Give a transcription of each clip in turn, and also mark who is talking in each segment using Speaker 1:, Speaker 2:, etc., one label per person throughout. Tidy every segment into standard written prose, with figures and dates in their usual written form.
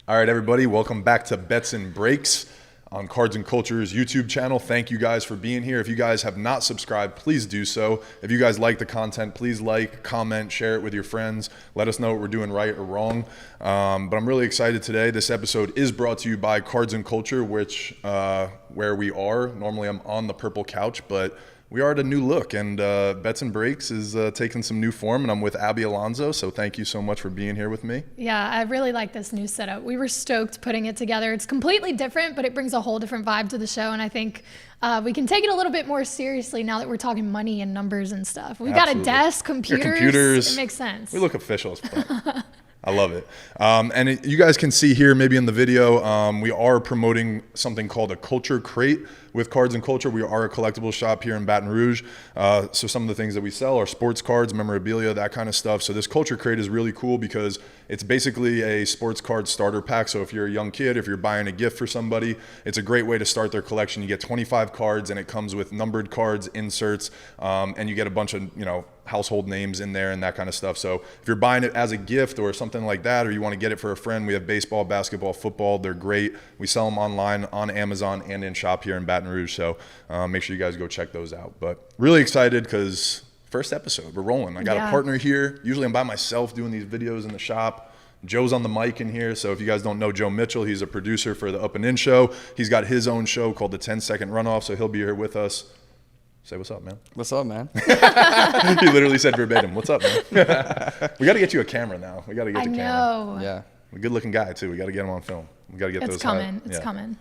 Speaker 1: All right, everybody, welcome back to Bets and Breaks on Cards and Culture's YouTube channel. Thank you guys for being here. If you guys have not subscribed, please do so. If you guys like the content, please like, comment, share it with your friends. Let us know what we're doing right or wrong. But I'm really excited today. This episode is brought to you by Cards and Culture, which where we are. Normally I'm on the purple couch, but we are at a new look, and Bets and Breaks is taking some new form, and I'm with Abby Alonzo, so thank you so much for being here with me.
Speaker 2: Yeah, I really like this new setup. We were stoked putting it together. It's completely different, but it brings a whole different vibe to the show, and I think we can take it a little bit more seriously now that we're talking money and numbers and stuff. We've got a desk, computers. It makes sense.
Speaker 1: We look official as fuck. I love it. You guys can see here, maybe in the video, we are promoting something called a Culture Crate with Cards and Culture. We are a collectible shop here in Baton Rouge. So some of the things that we sell are sports cards, memorabilia, that kind of stuff. So this Culture Crate is really cool because it's basically a sports card starter pack. So if you're a young kid, if you're buying a gift for somebody, it's a great way to start their collection. You get 25 cards, and it comes with numbered cards, inserts, and you get a bunch of, household names in there and that kind of stuff. So if you're buying it as a gift or something like that, or you want to get it for a friend, we have baseball, basketball, football. They're great. We sell them online on Amazon and in shop here in Baton Rouge. So make sure you guys go check those out. But really excited because first episode, we're rolling. I got a partner here. Usually I'm by myself doing these videos in the shop. Joe's on the mic in here. So if you guys don't know Joe Mitchell, he's a producer for the Up and In show. He's got his own show called the 10-Second Runoff. So he'll be here with us. Say what's up, man.
Speaker 3: What's up, man?
Speaker 1: He literally said verbatim, what's up, man? We got to get you a camera now. We got to get the camera.
Speaker 2: I know.
Speaker 3: Yeah.
Speaker 1: A good looking guy, too. We got to get him on film. We got to get those.
Speaker 2: It's coming. It's coming.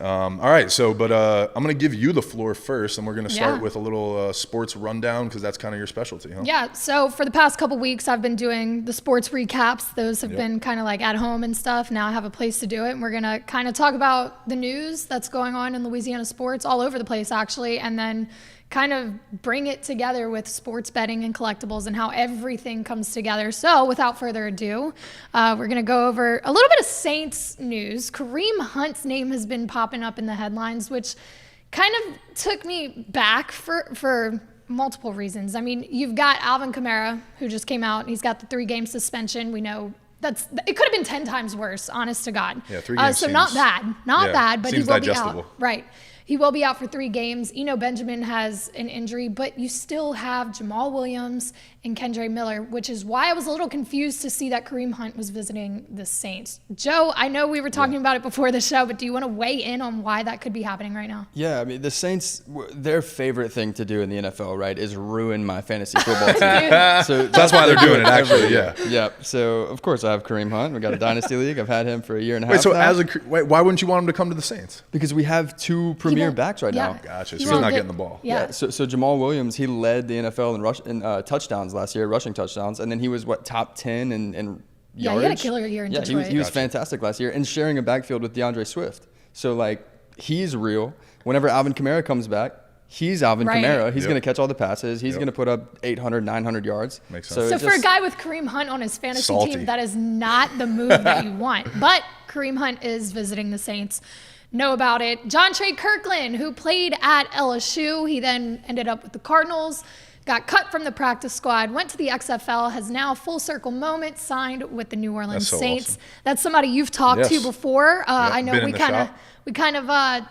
Speaker 1: All right. So, but I'm going to give you the floor first, and we're going to start with a little sports rundown because that's kind of your specialty, huh?
Speaker 2: Yeah. So for the past couple weeks, I've been doing the sports recaps. Those have been kind of like at home and stuff. Now I have a place to do it. And we're going to kind of talk about the news that's going on in Louisiana sports all over the place, actually. And then kind of bring it together with sports betting and collectibles and how everything comes together. So without further ado, we're going to go over a little bit of Saints news. Kareem Hunt's name has been popping up in the headlines, which kind of took me back for multiple reasons. I mean, you've got Alvin Kamara, who just came out. He's got the 3-game suspension. We know it could have been 10 times worse, honest to God.
Speaker 1: Yeah, 3 games
Speaker 2: so not bad, but he will be out. Right. He will be out for 3 games. Benjamin has an injury, but you still have Jamaal Williams and Kendre Miller, which is why I was a little confused to see that Kareem Hunt was visiting the Saints. Joe, I know we were talking about it before the show, but do you want to weigh in on why that could be happening right now?
Speaker 3: Yeah, I mean, the Saints, their favorite thing to do in the NFL, right, is ruin my fantasy football team.
Speaker 1: So that's why they're doing it, actually,
Speaker 3: Yeah, so of course I have Kareem Hunt. We got a Dynasty League. I've had him for a year and a half
Speaker 1: Wait, so
Speaker 3: now.
Speaker 1: why wouldn't you want him to come to the Saints?
Speaker 3: Because we have 2 premier backs right now.
Speaker 1: Gotcha, so he's not getting the ball.
Speaker 2: Yeah.
Speaker 3: So Jamaal Williams, he led the NFL in touchdowns last year, rushing touchdowns, and then he was top 10 in yardage.
Speaker 2: Yeah, he had a killer year in Detroit.
Speaker 3: He was fantastic last year, and sharing a backfield with DeAndre Swift. So he's real. Whenever Alvin Kamara comes back, he's Alvin Kamara. He's going to catch all the passes. He's going to put up 800, 900 yards.
Speaker 1: Makes sense.
Speaker 2: So for a guy with Kareem Hunt on his fantasy team, that is not the move that you want. But Kareem Hunt is visiting the Saints. Know about it. Jontre Kirklin, who played at LSU, he then ended up with the Cardinals, got cut from the practice squad, went to the XFL, has now full circle moment signed with the New Orleans Saints. Awesome. That's somebody you've talked to before. I know we kind of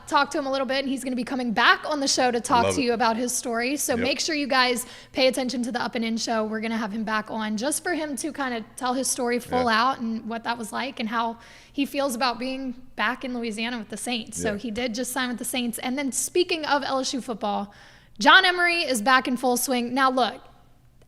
Speaker 2: talked to him a little bit, and he's going to be coming back on the show to talk to you about his story. So make sure you guys pay attention to the Up and In show. We're going to have him back on just for him to kind of tell his story full out and what that was like and how he feels about being back in Louisiana with the Saints. So he did just sign with the Saints. And then speaking of LSU football, John Emery is back in full swing. Now, look,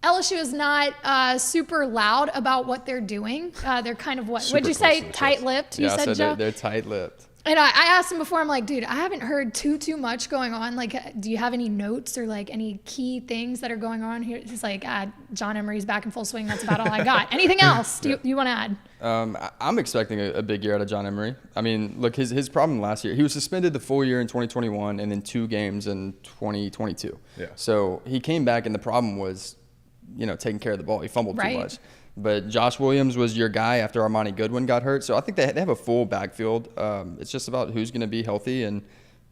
Speaker 2: LSU is not super loud about what they're doing. They're kind of what'd you say? Tight-lipped? You said, Joe?
Speaker 3: They're tight-lipped.
Speaker 2: And I asked him before, I'm like, dude, I haven't heard too much going on. Do you have any notes or any key things that are going on here? He's like, John Emery's back in full swing. That's about all I got. Anything else you want to add?
Speaker 3: I'm expecting a big year out of John Emery. I mean, look, his problem last year, he was suspended the full year in 2021 and then 2 games in 2022. Yeah. So he came back, and the problem was, taking care of the ball. He fumbled too much. But Josh Williams was your guy after Armani Goodwin got hurt. So I think they have a full backfield. It's just about who's going to be healthy and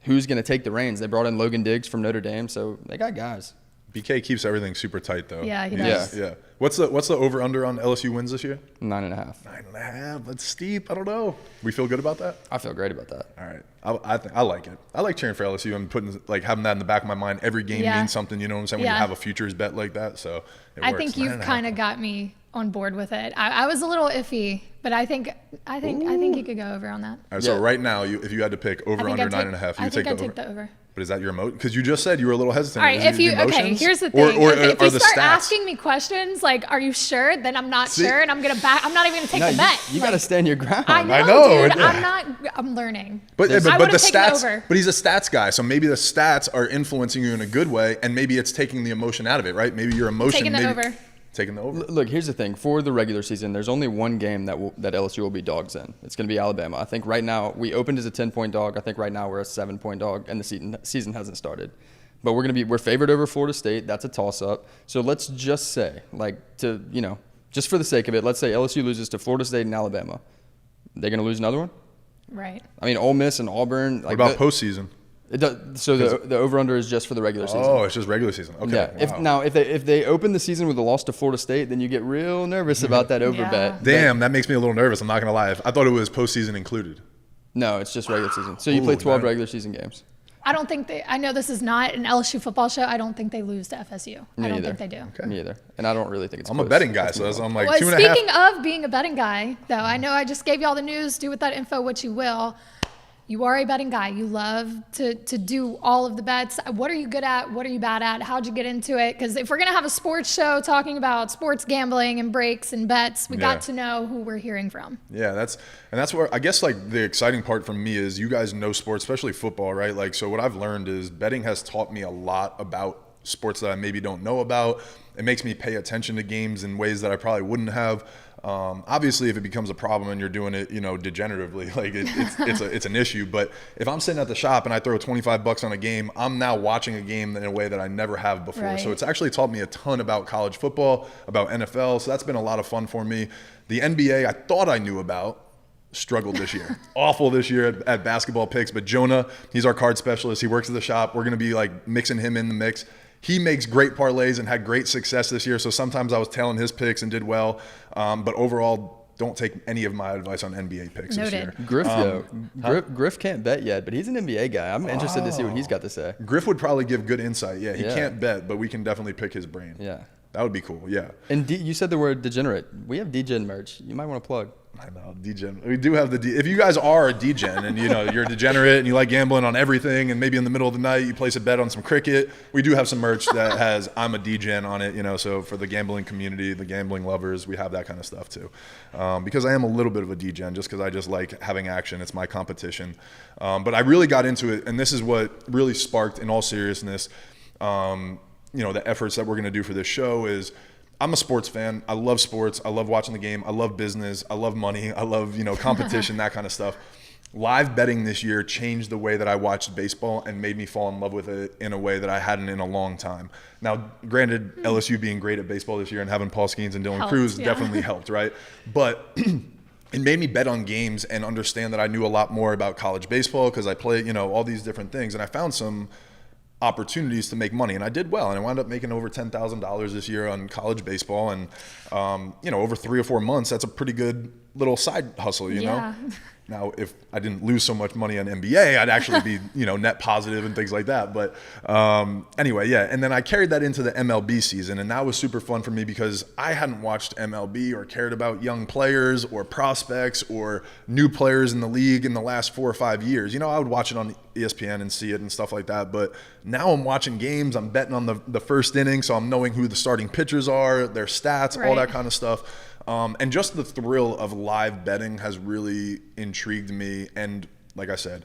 Speaker 3: who's going to take the reins. They brought in Logan Diggs from Notre Dame, so they got guys.
Speaker 1: BK keeps everything super tight, though.
Speaker 2: Yeah, he does.
Speaker 1: Yeah. What's the over/under on LSU wins this year?
Speaker 3: 9.5.
Speaker 1: 9.5. That's steep. I don't know. We feel good about that?
Speaker 3: I feel great about that.
Speaker 1: All right. I like it. I like cheering for LSU and having that in the back of my mind. Every game means something. You know what I'm saying? When you have a futures bet like that, so it works.
Speaker 2: I think you've kind of got me on board with it. I was a little iffy, but I think you could go over on that.
Speaker 1: All right, so right now, if you had to pick over under 9.5, you take the over. But is that your emotion? Because you just said you were a little hesitant.
Speaker 2: All right, here's the thing. If you start asking me questions like, "Are you sure?" Then I'm not sure, and I'm not even gonna take the bet.
Speaker 3: You got to stand your ground.
Speaker 2: I know, dude. I'm learning.
Speaker 1: But the stats. But he's a stats guy, so maybe the stats are influencing you in a good way, and maybe it's taking the emotion out of it, right? Maybe your emotion.
Speaker 2: Taking the over.
Speaker 1: Taking the over.
Speaker 3: Look, here's the thing. For the regular season, there's only one game that LSU will be dogs in. It's going to be Alabama. I think right now, we opened as a 10-point dog. I think right now we're a 7-point dog, and the season hasn't started. But we're favored over Florida State. That's a toss-up. So let's just say, just for the sake of it, let's say LSU loses to Florida State and Alabama. They're going to lose another one?
Speaker 2: Right.
Speaker 3: I mean, Ole Miss and Auburn.
Speaker 1: What about postseason?
Speaker 3: It does, so the over/under is just for the regular season.
Speaker 1: Oh, it's just regular season. Okay.
Speaker 3: Yeah.
Speaker 1: Wow.
Speaker 3: If they open the season with a loss to Florida State, then you get real nervous about that over bet.
Speaker 1: Damn, that makes me a little nervous. I'm not gonna lie. I thought it was postseason included.
Speaker 3: No, it's just regular season. So you play 12 regular season games.
Speaker 2: I don't think I know this is not an LSU football show. I don't think they lose to FSU. I don't think they do.
Speaker 1: Okay.
Speaker 3: Me either. And I don't really think it's
Speaker 1: I'm a betting guy, so I'm like
Speaker 2: well,
Speaker 1: 2.5.
Speaker 2: Speaking of being a betting guy, though, I know I just gave you all the news. Do with that info what you will. You are a betting guy. You love to do all of the bets. What are you good at? What are you bad at? How'd you get into it? Because if we're going to have a sports show talking about sports gambling and breaks and bets, we got to know who we're hearing from.
Speaker 1: Yeah, that's where I guess like the exciting part for me is you guys know sports, especially football, right? Like, so what I've learned is betting has taught me a lot about sports that I maybe don't know about. It makes me pay attention to games in ways that I probably wouldn't have. Obviously, if it becomes a problem and you're doing it, degeneratively, like it's an issue. But if I'm sitting at the shop and I throw $25 on a game, I'm now watching a game in a way that I never have before. Right. So it's actually taught me a ton about college football, about NFL. So that's been a lot of fun for me. The NBA, I thought I knew about. Struggled this year. Awful this year at basketball picks. But Jonah, he's our card specialist. He works at the shop. We're going to be like mixing him in the mix. He makes great parlays and had great success this year. So sometimes I was tailing his picks and did well. But overall, don't take any of my advice on NBA picks this year.
Speaker 3: Griff can't bet yet, but he's an NBA guy. I'm interested to see what he's got to say.
Speaker 1: Griff would probably give good insight. Yeah, he can't bet, but we can definitely pick his brain.
Speaker 3: Yeah.
Speaker 1: That would be cool, yeah.
Speaker 3: And you said the word degenerate. We have DGen merch. You might want to plug.
Speaker 1: I know, DGen. We do have if you guys are a DGen and you're a degenerate and you like gambling on everything and maybe in the middle of the night you place a bet on some cricket, we do have some merch that has I'm a DGen on it, so for the gambling community, the gambling lovers, we have that kind of stuff too. Because I am a little bit of a DGen just because I just like having action. It's my competition. But I really got into it, and this is what really sparked, in all seriousness, the efforts that we're going to do for this show is I'm a sports fan. I love sports. I love watching the game. I love business. I love money. I love, competition, that kind of stuff. Live betting this year changed the way that I watched baseball and made me fall in love with it in a way that I hadn't in a long time. Now, granted, LSU being great at baseball this year and having Paul Skeens and Dylan Cruz definitely helped, right? But it made me bet on games and understand that I knew a lot more about college baseball because I play, all these different things. And I found some opportunities to make money, and I did well, and I wound up making over $10,000 this year on college baseball, and over 3 or 4 months, that's a pretty good little side hustle, you know. Now, if I didn't lose so much money on NBA, I'd actually be, net positive and things like that. But anyway, yeah. And then I carried that into the MLB season, and that was super fun for me because I hadn't watched MLB or cared about young players or prospects or new players in the league in the last 4 or 5 years. I would watch it on ESPN and see it and stuff like that. But now I'm watching games. I'm betting on the first inning, so I'm knowing who the starting pitchers are, their stats, all that kind of stuff. And just the thrill of live betting has really intrigued me, and like I said,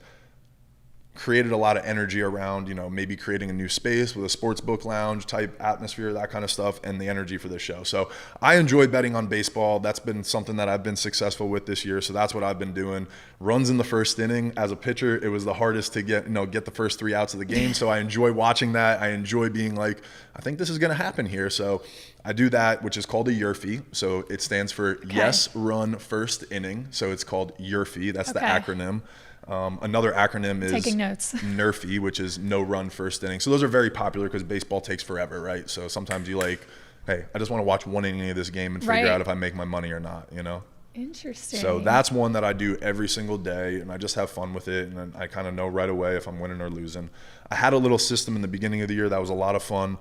Speaker 1: created a lot of energy around, maybe creating a new space with a sports book lounge type atmosphere, that kind of stuff, and the energy for this show. So I enjoy betting on baseball. That's been something that I've been successful with this year. So that's what I've been doing. Runs in the first inning. As a pitcher, it was the hardest to get the first 3 outs of the game. So I enjoy watching that. I enjoy being like, I think this is going to happen here. So I do that, which is called a YRFI. So it stands for Yes Run First Inning. So it's called YRFI. That's the acronym. Another acronym is
Speaker 2: taking notes.
Speaker 1: NRFI, which is no run first inning. So those are very popular because baseball takes forever, right? So sometimes you like, hey, I just want to watch one inning of this game and figure out if I make my money or not, you know?
Speaker 2: Interesting.
Speaker 1: So that's one that I do every single day, and I just have fun with it, and then I kind of know right away if I'm winning or losing. I had a little system in the beginning of the year that was a lot of fun.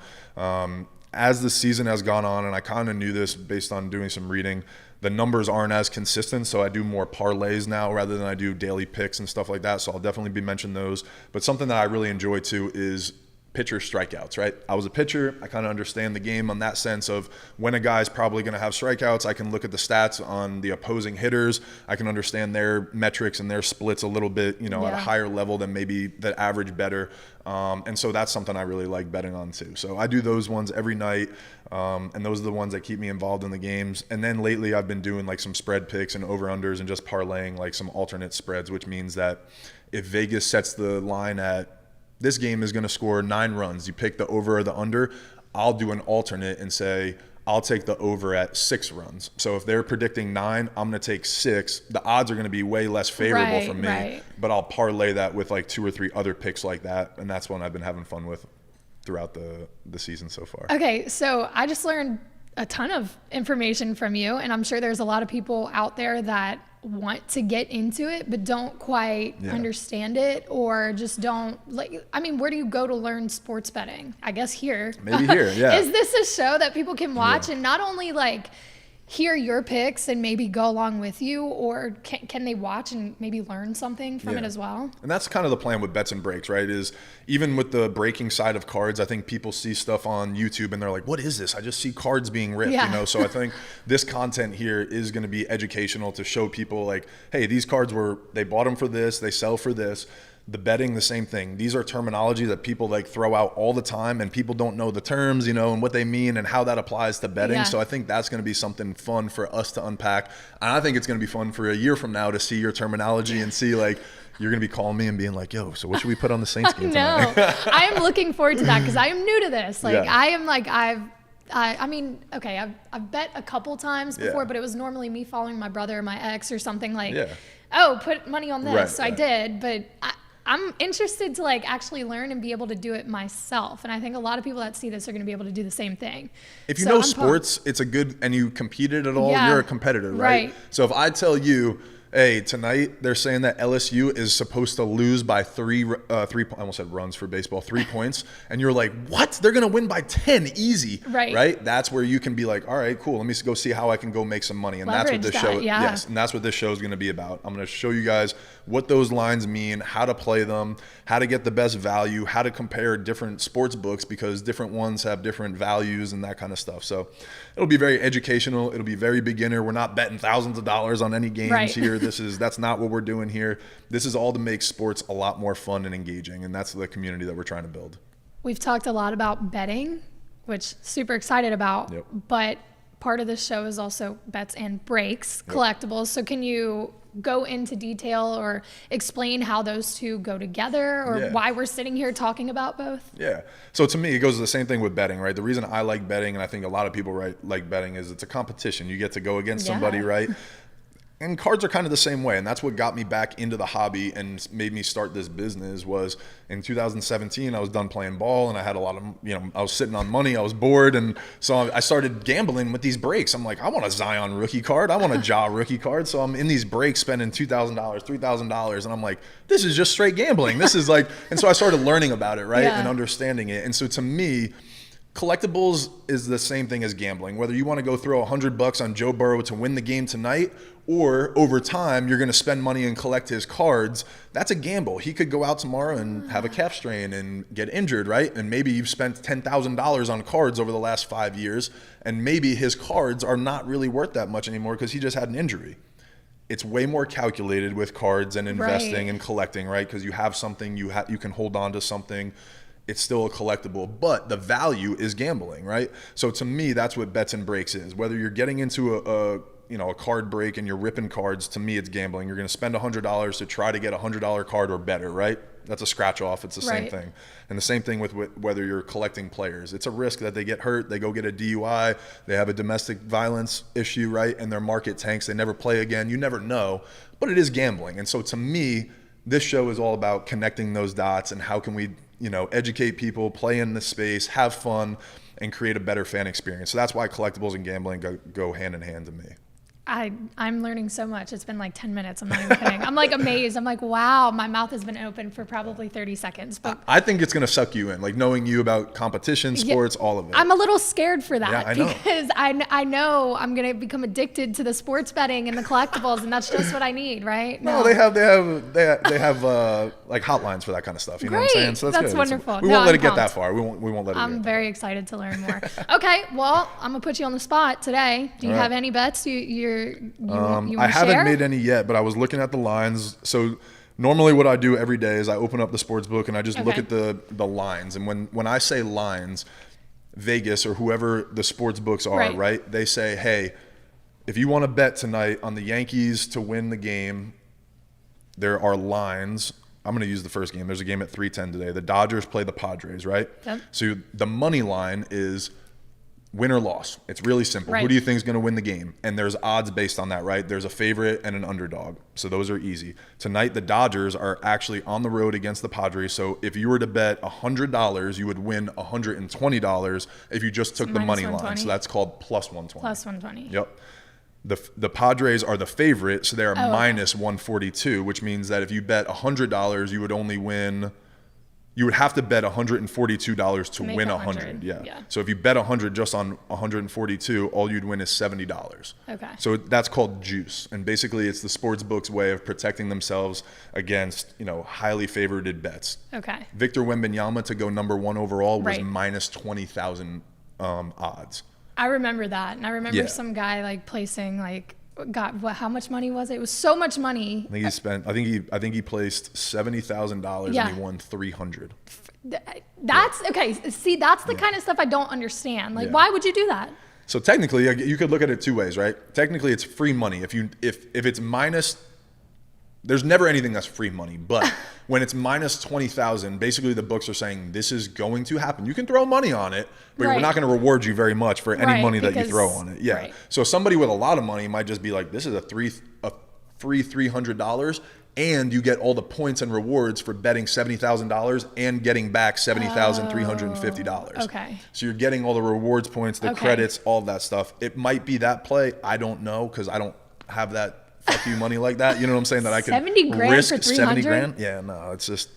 Speaker 1: As the season has gone on, and I kind of knew this based on doing some reading, the numbers aren't as consistent, so I do more parlays now rather than I do daily picks and stuff like that, so I'll definitely be mentioning those. But something that I really enjoy too is pitcher strikeouts, right? I was a pitcher. I kind of understand the game on that sense of when a guy's probably going to have strikeouts. I can look at the stats on the opposing hitters. I can understand their metrics and their splits a little bit, at a higher level than maybe the average bettor. And so that's something I really like betting on too. So I do those ones every night. And those are the ones that keep me involved in the games. And then lately I've been doing like some spread picks and over-unders and just parlaying like some alternate spreads, which means that if Vegas sets the line at this game is going to score 9 runs, you pick the over or the under, I'll do an alternate and say, I'll take the over at 6 runs. So if they're predicting 9, I'm going to take 6. The odds are going to be way less favorable for me, but I'll parlay that with like 2 or 3 other picks like that. And that's one I've been having fun with throughout the season so far.
Speaker 2: Okay, so I just learned a ton of information from you, and I'm sure there's a lot of people out there that want to get into it but don't quite understand it, or just don't where do you go to learn sports betting? I guess here.
Speaker 1: Maybe here, yeah.
Speaker 2: Is this a show that people can watch and not only hear your picks and maybe go along with you, or can they watch and maybe learn something from it as well? And
Speaker 1: that's kind of the plan with bets and breaks, right? Is even with the breaking side of cards, I think people see stuff on YouTube and they're like, what is this? I just see cards being ripped, So I think this content here is going to be educational to show people like, hey, these cards they bought them for this, they sell for this. The betting, the same thing. These are terminology that people throw out all the time, and people don't know the terms, and what they mean and how that applies to betting. Yeah. So I think that's going to be something fun for us to unpack. And I think it's going to be fun for a year from now to see your terminology and see you're going to be calling me and being like, yo, so what should we put on the Saints game tonight?
Speaker 2: No, I am looking forward to that because I am new to this. I've bet a couple times before, but it was normally me following my brother or my ex or something put money on this. I did, but I'm interested to actually learn and be able to do it myself. And I think a lot of people that see this are going to be able to do the same thing.
Speaker 1: If you know sports, it's and you competed at all, you're a competitor, right? So if I tell you, hey, tonight they're saying that LSU is supposed to lose by 3 I almost said runs for baseball, 3 points. And you're like, what? They're going to win by 10 easy, right? That's where you can be like, all right, cool. Let me go see how I can go make some money. And
Speaker 2: Leverage
Speaker 1: that's what this show, and that's what this show is going to be about. I'm going to show you guys what those lines mean, how to play them, how to get the best value, how to compare different sports books because different ones have different values and that kind of stuff. So it'll be very educational. It'll be very beginner. We're not betting thousands of dollars on any games here. That's not what we're doing here. This is all to make sports a lot more fun and engaging, and that's the community that we're trying to build.
Speaker 2: We've talked a lot about betting, which super excited about, but part of this show is also bets and breaks, collectibles. So can you go into detail or explain how those two go together or why we're sitting here talking about both?
Speaker 1: Yeah. So to me, it goes the same thing with betting, right? The reason I like betting, and I think a lot of people like betting, is it's a competition. You get to go against somebody, right? And cards are kind of the same way, and that's what got me back into the hobby and made me start this business. Was in 2017, I was done playing ball, and I had a lot of, I was sitting on money, I was bored, and so I started gambling with these breaks. I'm like, I want a Zion rookie card, I want a Ja rookie card, so I'm in these breaks spending $2,000, $3,000, and I'm like, this is just straight gambling. This is and so I started learning about it, right, and understanding it. And so to me, collectibles is the same thing as gambling. Whether you want to go throw $100 on Joe Burrow to win the game tonight, or over time you're going to spend money and collect his cards, that's a gamble. He could go out tomorrow and have a calf strain and get injured, right? And maybe you've spent $10,000 on cards over the last 5 years, and maybe his cards are not really worth that much anymore because he just had an injury. It's way more calculated with cards and investing and collecting, right? Because you have something, you can hold on to something. It's still a collectible, but the value is gambling, right? So to me, that's what bets and breaks is. Whether you're getting into a card break and you're ripping cards, to me, it's gambling. You're going to spend $100 to try to get a $100 card or better, right? That's a scratch off. It's the same thing. And the same thing with whether you're collecting players. It's a risk that they get hurt, they go get a DUI, they have a domestic violence issue, right? And their market tanks, they never play again. You never know, but it is gambling. And so to me, this show is all about connecting those dots and how can we, educate people, play in the space, have fun, and create a better fan experience. So that's why collectibles and gambling go hand in hand to me.
Speaker 2: I'm learning so much. It's been like 10 minutes. I'm not even kidding. I'm like amazed. I'm like, wow, my mouth has been open for probably 30 seconds. But
Speaker 1: I think it's going to suck you in, like knowing you about competition, sports, all of it.
Speaker 2: I'm a little scared for that,
Speaker 1: yeah, I know.
Speaker 2: Because I know I'm going to become addicted to the sports betting and the collectibles, and that's just what I need, right?
Speaker 1: No, they have like hotlines for that kind of stuff. You know what I'm saying? So
Speaker 2: that's
Speaker 1: good.
Speaker 2: wonderful.
Speaker 1: We won't let it get that far. We won't let it.
Speaker 2: I'm very excited to learn more. Okay, well, I'm gonna put you on the spot today. Do you have any bets you
Speaker 1: I haven't made any yet, but I was looking at the lines. So normally what I do every day is I open up the sports book and I just look at the lines. And when I say lines, Vegas or whoever the sports books are, right? They say, hey, if you want to bet tonight on the Yankees to win the game, there are lines. I'm going to use the first game. There's a game at 3:10 today. The Dodgers play the Padres, right? Yep. So the money line is win or loss. It's really simple. Who do you think is going to win the game? And there's odds based on that, right? There's a favorite and an underdog. So those are easy. Tonight, the Dodgers are actually on the road against the Padres. So if you were to bet $100, you would win $120 if you just took the money line. So that's called plus 120.
Speaker 2: Plus 120.
Speaker 1: Yep. The Padres are the favorite, so they're minus 142, which means that if you bet $100, you would only win. You would have to bet $142 to win 100. Yeah. So if you bet 100 just on 142, all you'd win is $70.
Speaker 2: Okay.
Speaker 1: So that's called juice, and basically it's the sports book's way of protecting themselves against highly favorited bets.
Speaker 2: Okay.
Speaker 1: Victor Wembanyama to go number 1 overall was minus 20,000 odds.
Speaker 2: I remember that, and I remember some guy like placing like. How much money was it? It was so much money.
Speaker 1: I think he spent. I think he placed $70,000 and he won $300.
Speaker 2: That's okay. See, that's the kind of stuff I don't understand. Like, why would you do that?
Speaker 1: So technically, you could look at it two ways, right? Technically, it's free money. If it's minus, there's never anything that's free money. But when it's minus 20,000, basically the books are saying this is going to happen. You can throw money on it, but we're not going to reward you very much for any money that you throw on it. Yeah. Right. So somebody with a lot of money might just be like, this is a free $300, and you get all the points and rewards for betting $70,000 and getting back $70,350.
Speaker 2: Okay.
Speaker 1: So you're getting all the rewards points, the credits, all of that stuff. It might be that play. I don't know because I don't have that fuck you money like that. You know what I'm saying? That I can
Speaker 2: 70 grand
Speaker 1: risk
Speaker 2: for 300?
Speaker 1: 70 grand. Yeah, no, it's just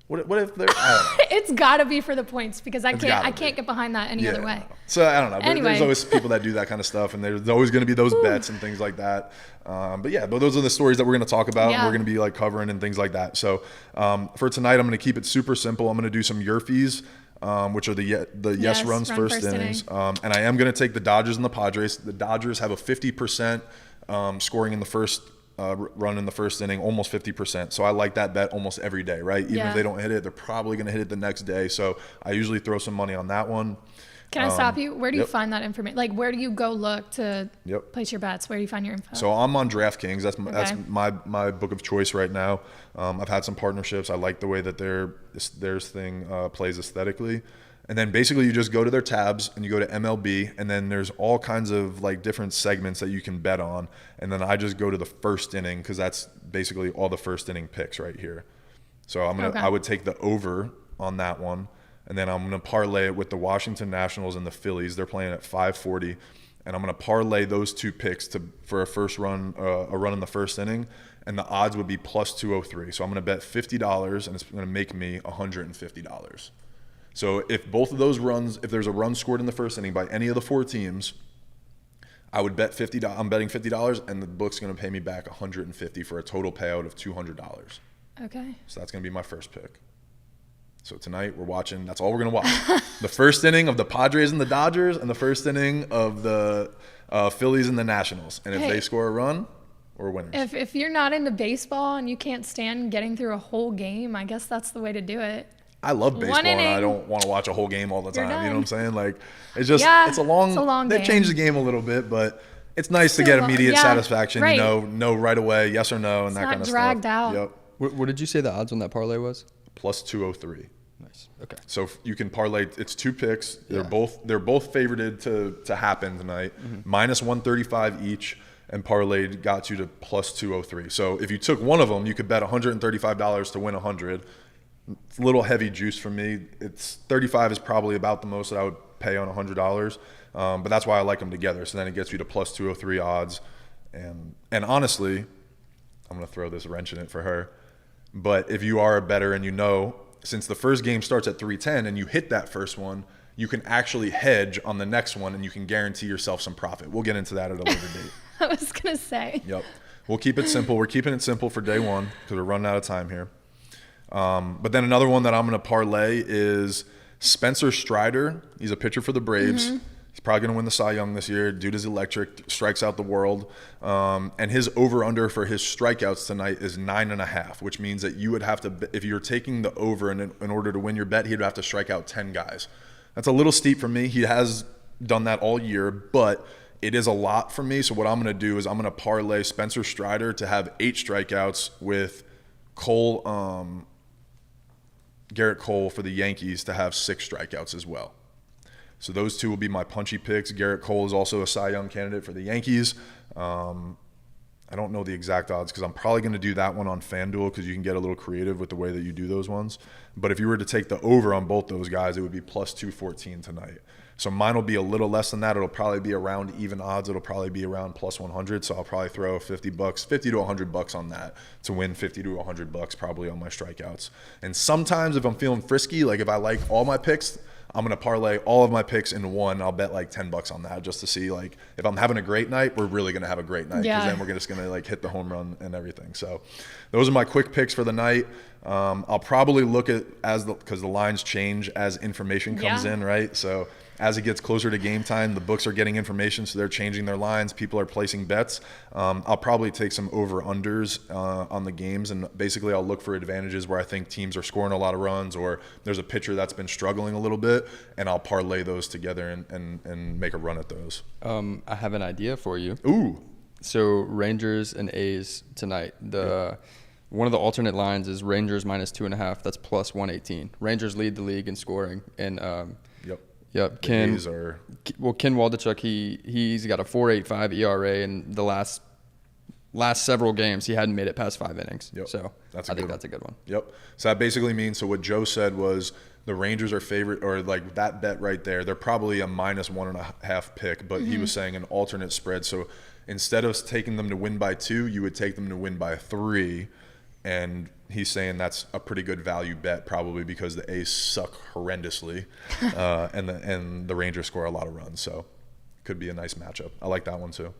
Speaker 1: what if they're I don't know.
Speaker 2: It's got to be for the points because I can't get behind that any other way.
Speaker 1: So I don't know. Anyway. There's always people that do that kind of stuff, and there's always going to be those bets and things like that. But those are the stories that we're going to talk about. And we're going to be like covering and things like that. So for tonight, I'm going to keep it super simple. I'm going to do some your fees. Which are the yes runs first innings. And I am going to take the Dodgers and the Padres. The Dodgers have a 50% scoring in the first run in the first inning, almost 50%. So I like that bet almost every day, right? Even if they don't hit it, they're probably going to hit it the next day. So I usually throw some money on that one.
Speaker 2: Can I stop you? Where do you find that information? Like, where do you go look to place your bets? Where do you find your info?
Speaker 1: So I'm on DraftKings. That's my book of choice right now. I've had some partnerships. I like the way that theirs thing plays aesthetically. And then basically you just go to their tabs and you go to MLB, and then there's all kinds of like different segments that you can bet on. And then I just go to the first inning because that's basically all the first inning picks right here. So I would take the over on that one. And then I'm going to parlay it with the Washington Nationals and the Phillies. They're playing at 540. And I'm going to parlay those two picks for a run in the first inning. And the odds would be plus 203. So I'm going to bet $50, and it's going to make me $150. So if both of those runs, if there's a run scored in the first inning by any of the four teams, I would bet $50. I'm betting $50, and the book's going to pay me back $150 for a total payout of $200.
Speaker 2: Okay.
Speaker 1: So that's going to be my first pick. So tonight we're watching. That's all we're going to watch. The first inning of the Padres and the Dodgers, and the first inning of the Phillies and the Nationals. And if they score a run, we're winners.
Speaker 2: If you're not into baseball and you can't stand getting through a whole game, I guess that's the way to do it.
Speaker 1: I love baseball, and I don't want to watch a whole game all the time. You know what I'm saying? Like, it's just it's a long
Speaker 2: They
Speaker 1: changed the game a little bit, but it's nice to get immediate satisfaction.
Speaker 2: Right.
Speaker 1: Know right away, yes or no, and
Speaker 2: it's
Speaker 1: that kind of stuff.
Speaker 2: Dragged out.
Speaker 1: Yep.
Speaker 3: What did you say the odds on that parlay was?
Speaker 1: Plus 203.
Speaker 3: Nice. Okay.
Speaker 1: So you can parlay. It's two picks. They're both favorited to happen tonight. Mm-hmm. Minus 135 each. and parlayed got you to plus 203. So if you took one of them, you could bet $135 to win 100. It's a little heavy juice for me. It's 35 is probably about the most that I would pay on $100, but that's why I like them together. So then it gets you to plus 203 odds, and honestly, I'm gonna throw this wrench in it for her. But if you are a bettor and you know, since the first game starts at 310 and you hit that first one, you can actually hedge on the next one and you can guarantee yourself some profit. We'll get into that at a later date.
Speaker 2: I was gonna say.
Speaker 1: Yep. We'll keep it simple. We're keeping it simple for day one because we're running out of time here. But then another one that I'm going to parlay is Spencer Strider. He's a pitcher for the Braves. Mm-hmm. He's probably going to win the Cy Young this year. Dude is electric, strikes out the world. And his over-under for his strikeouts tonight is 9.5, which means that you would have to, if you're taking the over in order to win your bet, he'd have to strike out 10 guys. That's a little steep for me. He has done that all year, but it is a lot for me. So what I'm going to do is I'm going to parlay Spencer Strider to have 8 strikeouts with Garrett Cole for the Yankees to have 6 strikeouts as well. So those two will be my punchy picks. Garrett Cole is also a Cy Young candidate for the Yankees. I don't know the exact odds because I'm probably going to do that one on FanDuel because you can get a little creative with the way that you do those ones. But if you were to take the over on both those guys, it would be plus 214 tonight. So mine will be a little less than that. It'll probably be around even odds. It'll probably be around plus 100. So I'll probably throw $50 to $100 on that to win $50 to $100 probably on my strikeouts. And sometimes if I'm feeling frisky, like if I like all my picks, I'm going to parlay all of my picks into one. I'll bet like $10 on that just to see, like, if I'm having a great night, we're really going to have a great night because then we're just going to like hit the home run and everything. So those are my quick picks for the night. I'll probably look at because the lines change as information comes in, right? So as it gets closer to game time, the books are getting information, so they're changing their lines. People are placing bets. I'll probably take some over-unders on the games, and basically I'll look for advantages where I think teams are scoring a lot of runs or there's a pitcher that's been struggling a little bit, and I'll parlay those together and make a run at those. I
Speaker 3: have an idea for you.
Speaker 1: Ooh.
Speaker 3: So Rangers and A's tonight. One of the alternate lines is Rangers minus 2.5. That's plus 118. Rangers lead the league in scoring, and Yep, Ken Waldichuk, he's got a 4.85 ERA in the last several games. He hadn't made it past 5 innings.
Speaker 1: Yep.
Speaker 3: So I think that's a good one.
Speaker 1: Yep. So that basically means, so what Joe said was the Rangers are favorite, or like that bet right there, they're probably a minus 1.5 pick, but he was saying an alternate spread. So instead of taking them to win by 2, you would take them to win by 3. And he's saying that's a pretty good value bet, probably because the A's suck horrendously, and the Rangers score a lot of runs. So could be a nice matchup. I like that one too.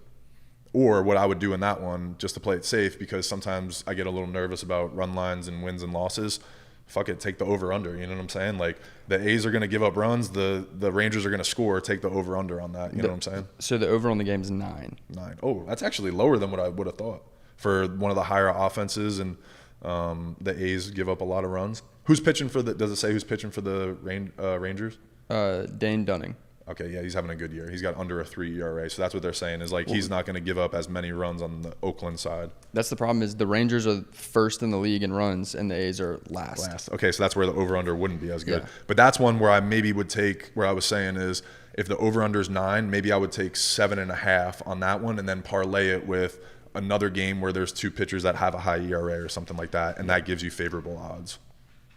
Speaker 1: Or what I would do in that one, just to play it safe, because sometimes I get a little nervous about run lines and wins and losses. Fuck it, take the over-under. You know what I'm saying? Like the A's are going to give up runs, the Rangers are going to score. Take the over-under on that. You know what I'm saying?
Speaker 3: So the over on the game is 9.
Speaker 1: 9. Oh, that's actually lower than what I would have thought for one of the higher offenses, and the A's give up a lot of runs. Who's pitching for the? Does it say who's pitching for the Rangers?
Speaker 3: Dane Dunning.
Speaker 1: Okay, yeah, he's having a good year. He's got under a 3 ERA, so that's what they're saying is like he's not going to give up as many runs on the Oakland side.
Speaker 3: That's the problem is the Rangers are first in the league in runs, and the A's are last.
Speaker 1: Okay, so that's where the over-under wouldn't be as good.
Speaker 3: Yeah.
Speaker 1: But that's one where I maybe would take, where I was saying is if the over-under is 9, maybe I would take 7.5 on that one and then parlay it with another game where there's 2 pitchers that have a high ERA or something like that, and that gives you favorable odds.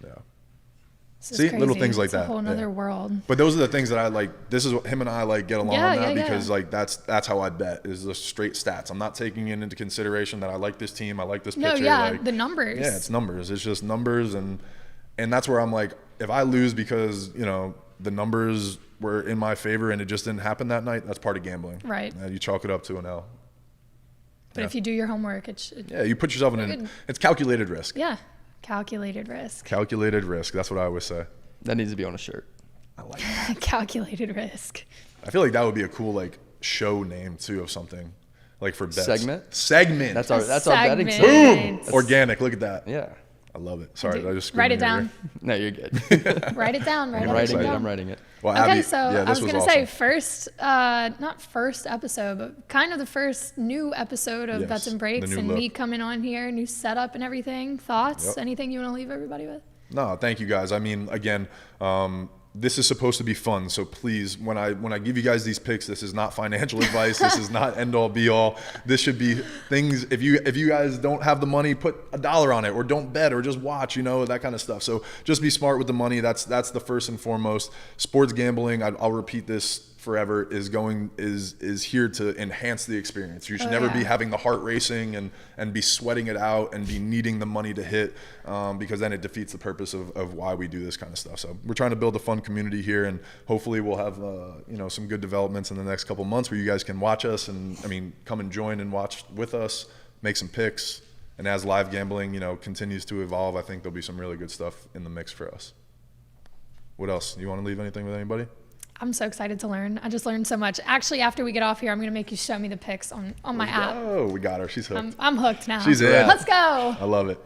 Speaker 1: Yeah. See,
Speaker 2: crazy.
Speaker 1: little things like
Speaker 2: it's
Speaker 1: that.
Speaker 2: A whole nother world.
Speaker 1: But those are the things that I like. This is what him and I like get along on that because like that's how I bet is the straight stats. I'm not taking it into consideration that I like this team, I like this pitcher.
Speaker 2: The numbers.
Speaker 1: Yeah, it's numbers. It's just numbers, and that's where I'm like, if I lose because the numbers were in my favor and it just didn't happen that night, that's part of gambling.
Speaker 2: Right.
Speaker 1: You chalk it up to an L.
Speaker 2: But if you do your homework,
Speaker 1: you put yourself in it's calculated risk.
Speaker 2: Yeah. Calculated risk.
Speaker 1: Calculated risk. That's what I always say.
Speaker 3: That needs to be on a shirt.
Speaker 1: I like that.
Speaker 2: Calculated risk.
Speaker 1: I feel like that would be a cool like show name too of something, like for bets.
Speaker 3: Segment. That's our betting
Speaker 1: segment. Boom. Organic. Look at that.
Speaker 3: Yeah.
Speaker 1: I love it. Sorry, I just
Speaker 2: write it down.
Speaker 3: No, you're good.
Speaker 2: Write it down.
Speaker 3: I'm writing it.
Speaker 1: Well,
Speaker 2: okay,
Speaker 1: Abby,
Speaker 2: so
Speaker 1: yeah,
Speaker 2: I was going to
Speaker 1: awesome.
Speaker 2: say not first episode, but kind of the first new episode of Bets and Breaks, and me coming on here, new setup and everything. Thoughts? Anything you want to leave everybody with?
Speaker 1: No, thank you guys. I mean, again, this is supposed to be fun, so please, when I give you guys these picks, this is not financial advice. This is not end all be all. This should be things. If you guys don't have the money, put $1 on it, or don't bet, or just watch, that kind of stuff. So just be smart with the money. That's the first and foremost. Sports gambling, I'll repeat this forever, is here to enhance the experience. You should never be having the heart racing and be sweating it out and be needing the money to hit, because then it defeats the purpose of why we do this kind of stuff. So we're trying to build a fun community here, and hopefully we'll have some good developments in the next couple months where you guys can watch us and come and join and watch with us, make some picks, and as live gambling continues to evolve, I think there'll be some really good stuff in the mix for us. What else? You want to leave anything with anybody?
Speaker 2: I'm so excited to learn. I just learned so much. Actually, after we get off here, I'm going to make you show me the picks on my app.
Speaker 1: Oh, we got her. She's hooked.
Speaker 2: I'm hooked now.
Speaker 1: She's in.
Speaker 2: Let's go.
Speaker 1: I love it.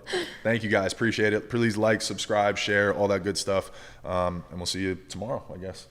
Speaker 1: Thank you, guys. Appreciate it. Please like, subscribe, share, all that good stuff. And we'll see you tomorrow, I guess.